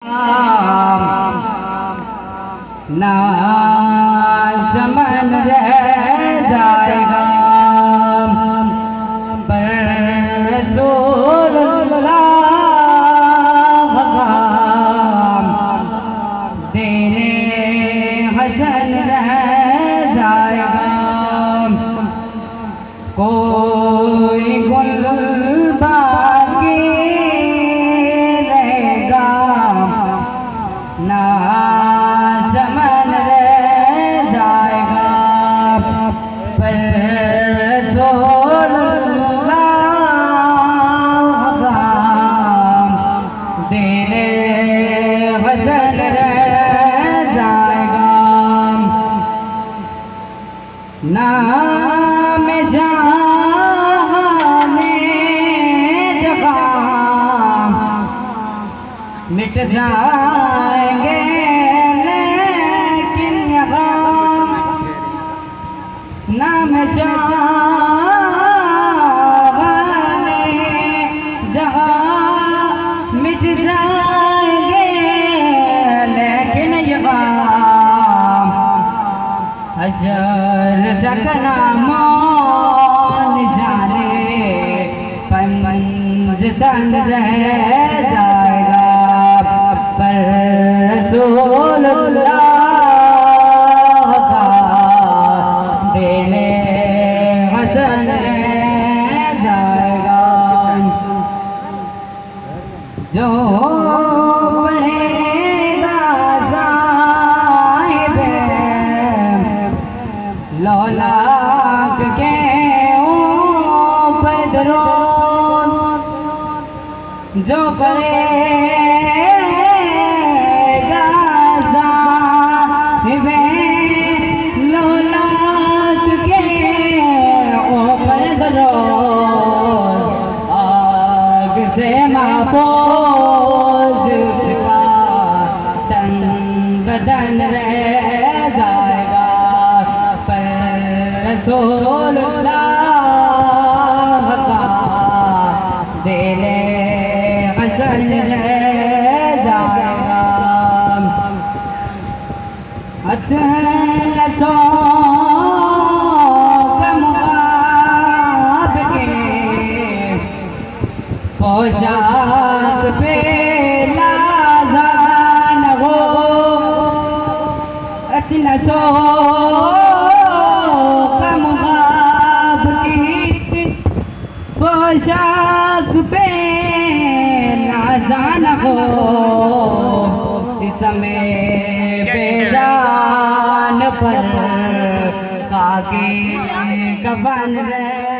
ना चमन रह जाएगा पर रसूलुल्लाह का तेरे हसन रह जाएगा। कोई गुल बाकी रहेगा ना चमन रह जाएगा पर रसूलुल्लाह का तेरे हसन रह जाएगा। नाम शाने जगह मिट जाएंगे लेकिन यहाँ नाम शाने जगह मिट जाएंगे लेकिन यहाँ हशर तक नामों निशाने पंजतन रह जाएगा पर रसूलुल्लाह का देने हसन रह जाएगा। जो लौलाक के ऊपर दरूद जो पड़ेगा साहिबे लौलाक के ऊपर दरूद आग से महफूज उसका तन बदन रह जाएगा रसूलुल्लाह का दिले हसन रह जाएगा। अतलसों के मुकाबले पोशाक पे लाज़ान हो अतलसों पोशाक पे नाज़ान हो इसमें बेजान पर खाकी कफन रह